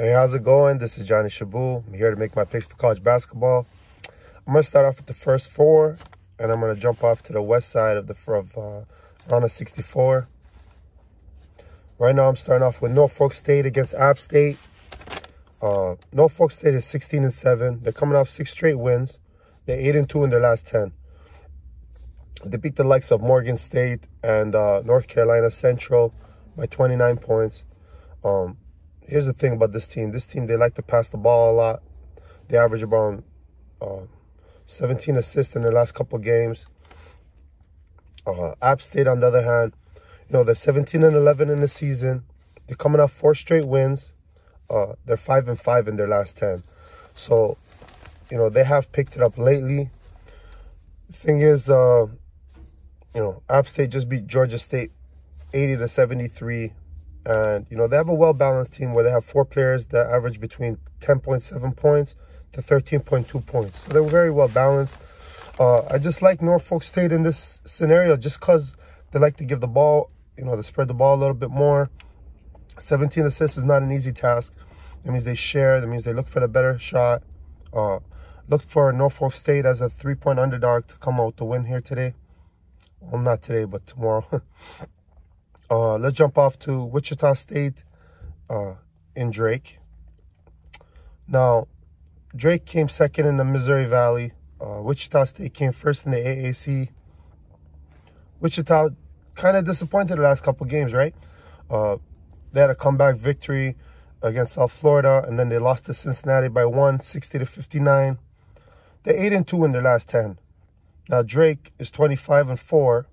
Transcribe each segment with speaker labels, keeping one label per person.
Speaker 1: Hey, how's it going? This is Johnny Shaboo. I'm here to make my picks for college basketball. I'm going to start off with the first four, and I'm going to jump off to the west side of round of 64. Right now, I'm starting off with Norfolk State against App State. Norfolk State is 16-7. They're coming off 6 straight wins. They're 8-2 in their last 10. They beat the likes of Morgan State and North Carolina Central by 29 points. Here's the thing about this team. This team, they like to pass the ball a lot. They average around 17 assists in their last couple games. App State, on the other hand, they're 17-11 in the season. They're coming off 4 straight wins. They're 5-5 in their last 10. So, they have picked it up lately. The thing is, App State just beat Georgia State 80-73. And, they have a well-balanced team where they have 4 players that average between 10.7 points to 13.2 points. So they're very well-balanced. I just like Norfolk State in this scenario just because they like to give the ball, they spread the ball a little bit more. 17 assists is not an easy task. That means they share. That means they look for the better shot. Look for Norfolk State as a 3-point underdog to come out with the win here today. Well, not today, but tomorrow. Let's jump off to Wichita State in Drake. Now, Drake came second in the Missouri Valley. Wichita State came first in the AAC. Wichita kind of disappointed the last couple games, right? They had a comeback victory against South Florida, and then they lost to Cincinnati by 1, 60-59. They're 8-2 in their last 10. Now, Drake is 25-4.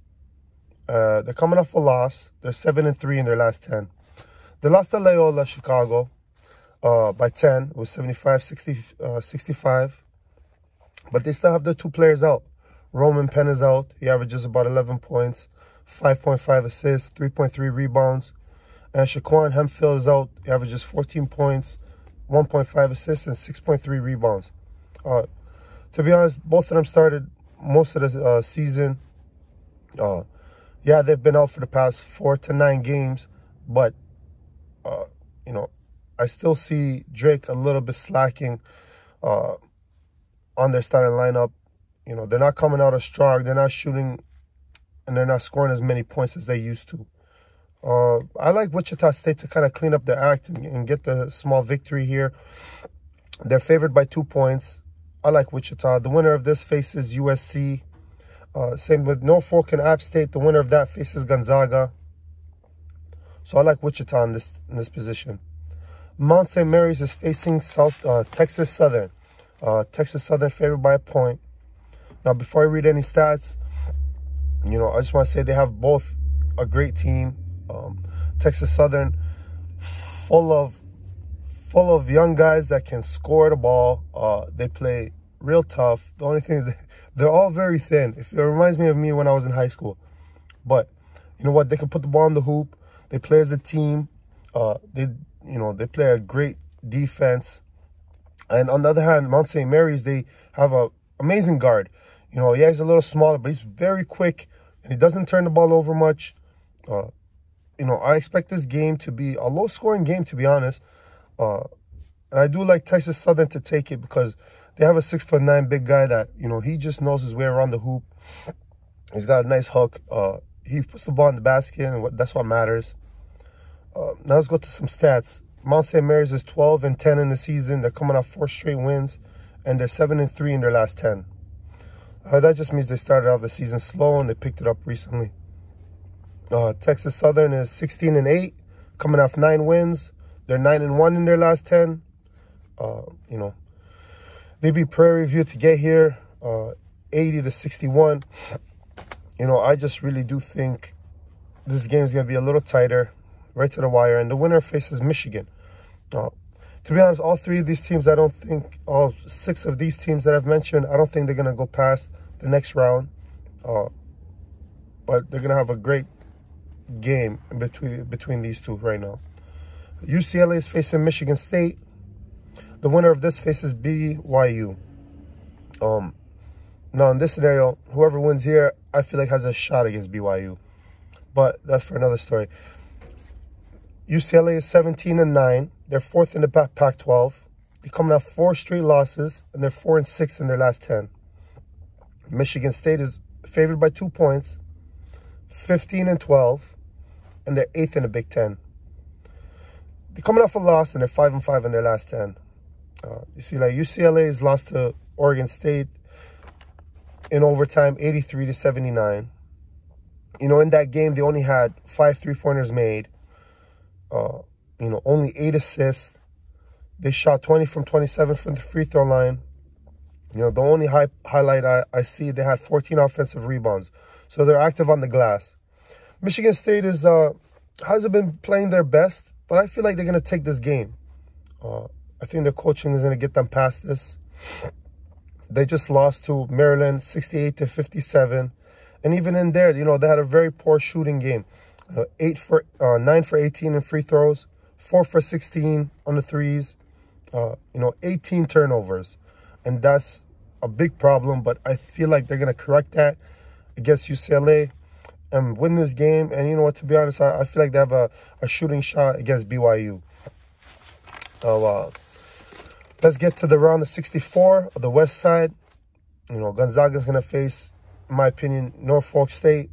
Speaker 1: They're coming off a loss. They're 7-3 in their last 10. They lost to Loyola Chicago by 10. It was 75-65. But they still have their 2 players out. Roman Penn is out. He averages about 11 points, 5.5 assists, 3.3 rebounds. And Shaquan Hemphill is out. He averages 14 points, 1.5 assists, and 6.3 rebounds. To be honest, both of them started most of the season. Yeah, they've been out for the past 4 to 9 games, but, I still see Drake a little bit slacking on their starting lineup. They're not coming out as strong. They're not shooting, and they're not scoring as many points as they used to. I like Wichita State to kind of clean up their act and get the small victory here. They're favored by 2 points. I like Wichita. The winner of this faces USC. Same with Norfolk and App State. The winner of that faces Gonzaga. So I like Wichita in this position. Mount St. Mary's is facing Texas Southern. Texas Southern favored by a point. Now, before I read any stats, I just want to say they have both a great team. Texas Southern, full of young guys that can score the ball. They play real tough. The only thing, they're all very thin. It reminds me of me when I was in high school. But you know what? They can put the ball in the hoop. They play as a team. They play a great defense. And on the other hand, Mount St. Mary's, they have an amazing guard. Yeah, he's a little smaller, but he's very quick, and he doesn't turn the ball over much. I expect this game to be a low-scoring game, to be honest. And I do like Texas Southern to take it because they have a 6'9" big guy that, he just knows his way around the hoop. He's got a nice hook. He puts the ball in the basket, and that's what matters. Now let's go to some stats. Mount St. Mary's is 12-10 in the season. They're coming off 4 straight wins, and they're 7-3 in their last 10. That just means they started off the season slow, and they picked it up recently. Texas Southern is 16-8, coming off 9 wins. They're 9-1 in their last 10. They beat Prairie View to get here, 80-61. I just really do think this game is going to be a little tighter, right to the wire, and the winner faces Michigan. To be honest, all 3 of these teams, all 6 of these teams that I've mentioned, I don't think they're going to go past the next round. But they're going to have a great game between these 2 right now. UCLA is facing Michigan State. The winner of this faces BYU. Now, in this scenario, whoever wins here, I feel like has a shot against BYU. But that's for another story. UCLA is 17-9. They're 4th in the Pac-12. They're coming off 4 straight losses, and they're 4-6 in their last 10. Michigan State is favored by 2 points, 15-12, and they're 8th in the Big Ten. They're coming off a loss, and they're 5-5 in their last 10. You see, like UCLA has lost to Oregon State in overtime, 83-79. You know, in that game, they only had 5 3-pointers made. You know, only 8 assists. They shot 20 from 27 from the free throw line. You know, the only highlight I see, they had 14 offensive rebounds. So they're active on the glass. Michigan State hasn't been playing their best, but I feel like they're going to take this game. I think their coaching is going to get them past this. They just lost to Maryland 68-57. And even in there, you know, they had a very poor shooting game. 9 for 18 in free throws, 4 for 16 on the threes, you know, 18 turnovers. And that's a big problem, but I feel like they're going to correct that against UCLA and win this game. And you know what, to be honest, I feel like they have a shooting shot against BYU. Let's get to the round of 64 of the West Side. You know, Gonzaga's going to face, in my opinion, Norfolk State.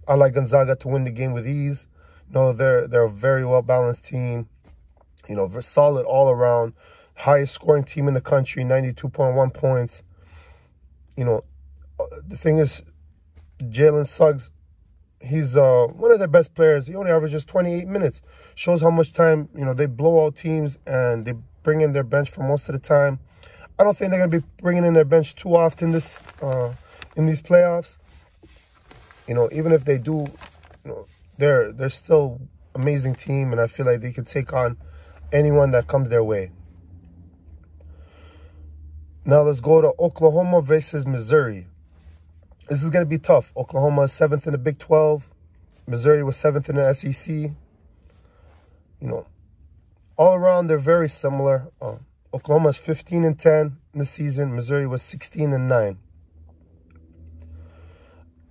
Speaker 1: I like Gonzaga to win the game with ease. You know, they're a very well-balanced team. You know, solid all around. Highest scoring team in the country, 92.1 points. You know, the thing is, Jalen Suggs, he's one of their best players. He only averages 28 minutes. Shows how much time, you know, they blow out teams and they bring in their bench for most of the time. I don't think they're going to be bringing in their bench too often in these playoffs. You know, even if they do, you know, they're still amazing team, and I feel like they can take on anyone that comes their way. Now let's go to Oklahoma versus Missouri. This is going to be tough. Oklahoma is 7th in the Big 12. Missouri was 7th in the SEC. You know, all around they're very similar. Oklahoma is 15-10 in the season. Missouri was 16-9.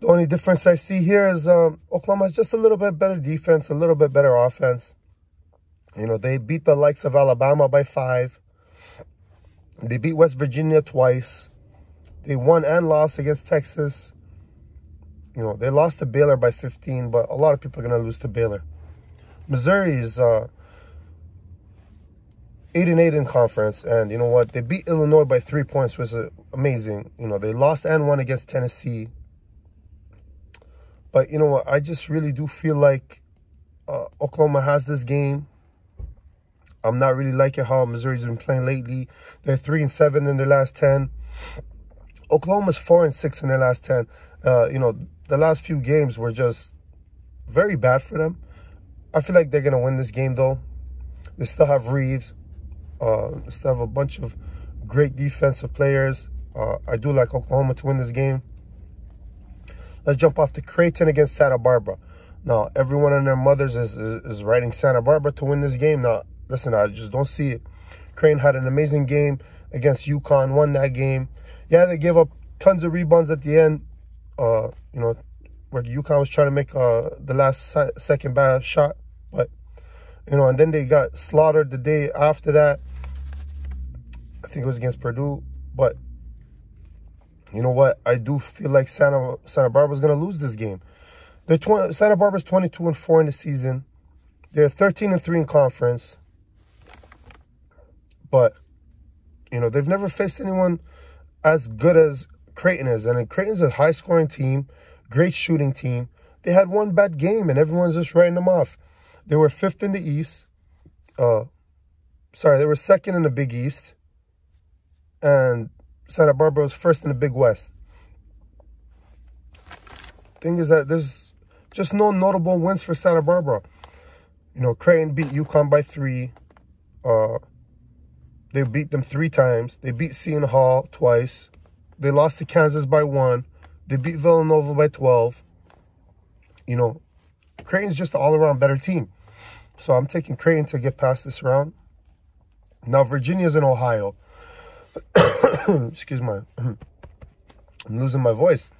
Speaker 1: The only difference I see here is Oklahoma has just a little bit better defense, a little bit better offense. You know, they beat the likes of Alabama by 5. They beat West Virginia twice. They won and lost against Texas. You know, they lost to Baylor by 15, but a lot of people are going to lose to Baylor. Missouri is 8-8 in conference, and you know what? They beat Illinois by 3 points, which is amazing. You know, they lost and won against Tennessee. But you know what? I just really do feel like Oklahoma has this game. I'm not really liking how Missouri's been playing lately. They're 3-7 in their last 10. Oklahoma's 4-6 in their last 10. You know, the last few games were just very bad for them. I feel like they're going to win this game, though. They still have Reeves. They still have a bunch of great defensive players. I do like Oklahoma to win this game. Let's jump off to Creighton against Santa Barbara. Now, everyone and their mothers is writing Santa Barbara to win this game. Now, listen, I just don't see it. Creighton had an amazing game against UConn, won that game. Yeah, they gave up tons of rebounds at the end, you know, where UConn was trying to make the last second bad shot. But, you know, and then they got slaughtered the day after that. I think it was against Purdue. But, you know what? I do feel like Santa Barbara's going to lose this game. Santa Barbara's 22-4 in the season. They're 13-3 in conference. But, you know, they've never faced anyone as good as Creighton is. And Creighton's a high-scoring team, great shooting team. They had one bad game, and everyone's just writing them off. They were 5th in the East. They were 2nd in the Big East. And Santa Barbara was 1st in the Big West. Thing is that there's just no notable wins for Santa Barbara. You know, Creighton beat UConn by 3. They beat them 3 times. They beat Seton Hall twice. They lost to Kansas by 1. They beat Villanova by 12. You know, Creighton's just an all-around better team. So I'm taking Creighton to get past this round. Now, Virginia's in Ohio. Excuse me. I'm losing my voice.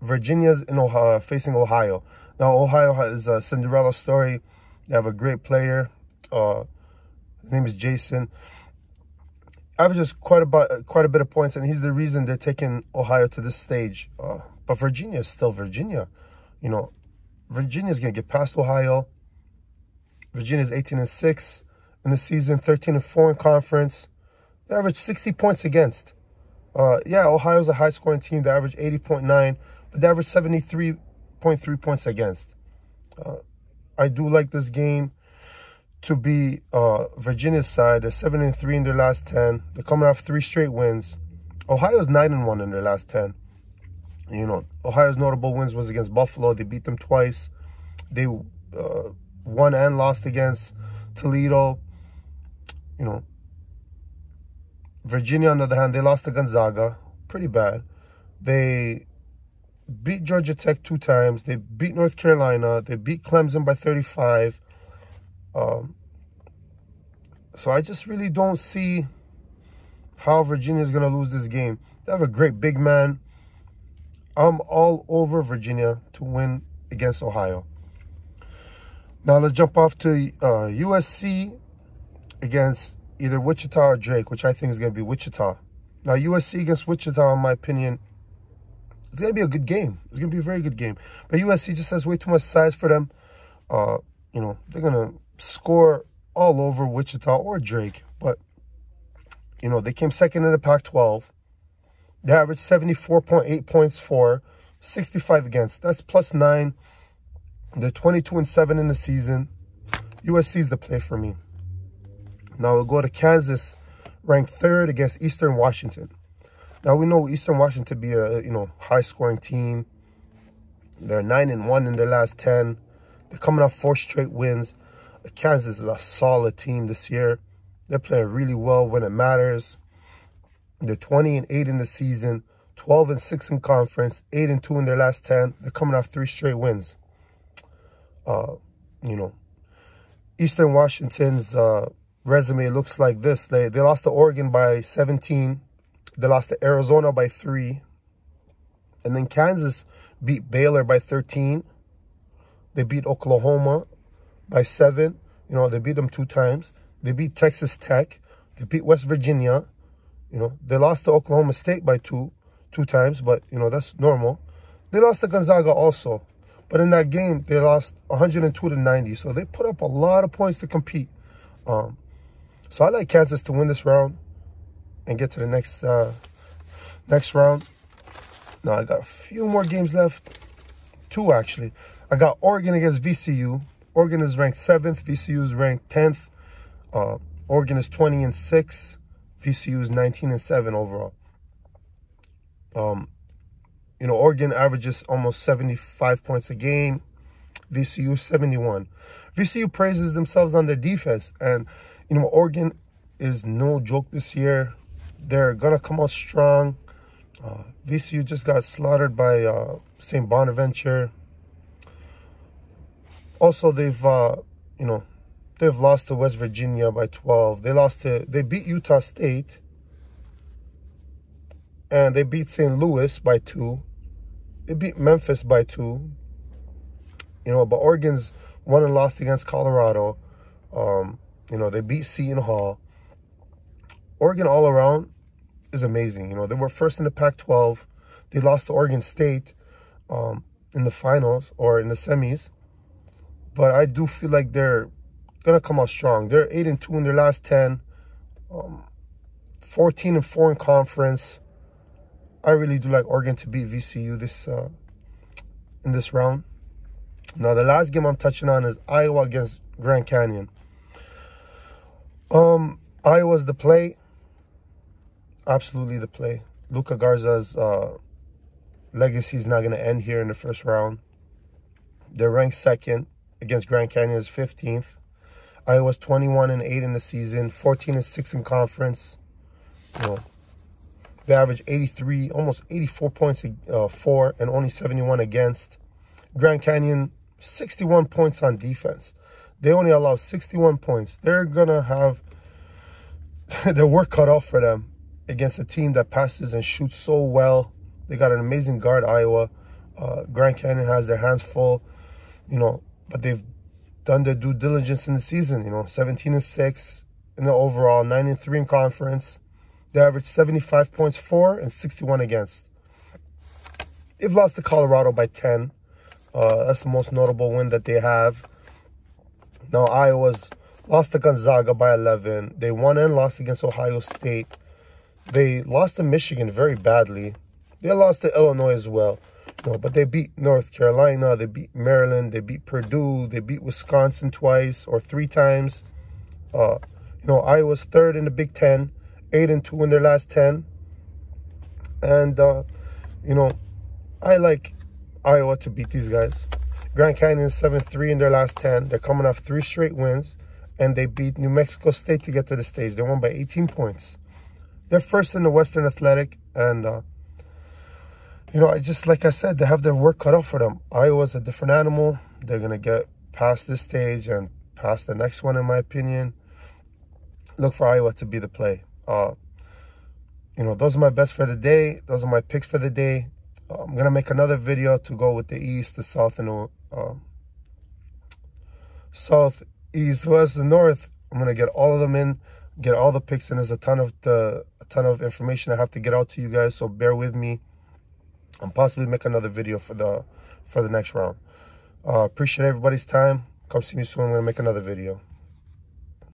Speaker 1: Virginia's in Ohio, facing Ohio. Now, Ohio has a Cinderella story. They have a great player. His name is Jason. Averages quite a bit of points, and he's the reason they're taking Ohio to this stage. But Virginia is still Virginia. You know, Virginia's going to get past Ohio. Virginia's 18-6 in the season, 13-4 in conference. They average 60 points against. Yeah, Ohio's a high-scoring team. They average 80.9, but they average 73.3 points against. I do like this game to be Virginia's side. They're 7-3 in their last 10. They're coming off 3 straight wins. Ohio's 9-1 in their last 10. You know, Ohio's notable wins was against Buffalo. They beat them twice. They won and lost against Toledo. You know, Virginia, on the other hand, they lost to Gonzaga. Pretty bad. They beat Georgia Tech 2 times. They beat North Carolina. They beat Clemson by 35. So I just really don't see how Virginia is going to lose this game. They have a great big man. I'm all over Virginia to win against Ohio. Now let's jump off to USC against either Wichita or Drake, which I think is going to be Wichita. Now USC against Wichita, in my opinion, it's going to be a good game. It's going to be a very good game. But USC just has way too much size for them. You know, they're going to score all over Wichita or Drake. But, you know, they came second in the Pac-12. They averaged 74.8 points for, 65 against. That's +9. They're 22-7 in the season. USC is the play for me. Now we'll go to Kansas, ranked 3rd against Eastern Washington. Now we know Eastern Washington to be a high-scoring team. They're 9-1 in their last 10. They're coming off 4 straight wins. Kansas is a solid team this year. They're playing really well when it matters. They're 20-8 in the season, 12-6 in conference, 8-2 in their last 10. They're coming off 3 straight wins. You know, Eastern Washington's resume looks like this. They lost to Oregon by 17. They lost to Arizona by 3. And then Kansas beat Baylor by 13. They beat Oklahoma by 7. You know, they beat them 2 times. They beat Texas Tech. They beat West Virginia. You know, they lost to Oklahoma State by 2 times, but, you know, that's normal. They lost to Gonzaga also. But in that game, they lost 102-90. So they put up a lot of points to compete. So I like Kansas to win this round and get to the next round. Now, I got a few more games left. 2, actually. I got Oregon against VCU. Oregon is ranked 7th. VCU is ranked 10th. Oregon is 20-6. VCU is 19-7 overall. You know, Oregon averages almost 75 points a game. VCU 71. VCU praises themselves on their defense. And, you know, Oregon is no joke this year. They're going to come out strong. VCU just got slaughtered by St. Bonaventure. Also, they've lost to West Virginia by 12. They beat Utah State. And they beat St. Louis by 2. They beat Memphis by 2. You know, but Oregon's won and lost against Colorado. You know, they beat Seton Hall. Oregon all around is amazing. You know, they were first in the Pac-12. They lost to Oregon State in the finals or in the semis. But I do feel like they're going to come out strong. They're 8-2 in their last 10. 14-4 in conference. I really do like Oregon to beat VCU in this round. Now, the last game I'm touching on is Iowa against Grand Canyon. Iowa's the play. Absolutely the play. Luka Garza's legacy is not going to end here in the first round. They're ranked 2nd against Grand Canyon's 15th. Iowa's 21-8 in the season, 14-6 in conference. You know, they average 83, almost 84 points for, and only 71 against. Grand Canyon, 61 points on defense. They only allow 61 points. They're going to have their work cut off for them against a team that passes and shoots so well. They got an amazing guard, Iowa. Grand Canyon has their hands full. but they've done their due diligence in the season. 17-6 in the overall, 9-3 in conference. They averaged 75 points for and 61 against. They've lost to Colorado by 10. That's the most notable win that they have. Now, Iowa's lost to Gonzaga by 11. They won and lost against Ohio State. They lost to Michigan very badly. They lost to Illinois as well. But they beat North Carolina. They beat Maryland. They beat Purdue. They beat Wisconsin twice or 3 times. Iowa's third in the Big Ten, 8-2 in their last 10. And, I like Iowa to beat these guys. Grand Canyon 7-3 in their last 10. They're coming off 3 straight wins. And they beat New Mexico State to get to the stage. They won by 18 points. They're first in the Western Athletic. And, like I said, they have their work cut out for them. Iowa's a different animal. They're going to get past this stage and past the next one, in my opinion. Look for Iowa to be the play. Those are my bets for the day. Those are my picks for the day. I'm going to make another video to go with the East, the South, and the South, East, West, and North. I'm going to get all of them in, get all the picks, and there's a ton of information I have to get out to you guys, so bear with me. And possibly make another video for the next round. Appreciate everybody's time. Come see me soon. I'm going to make another video.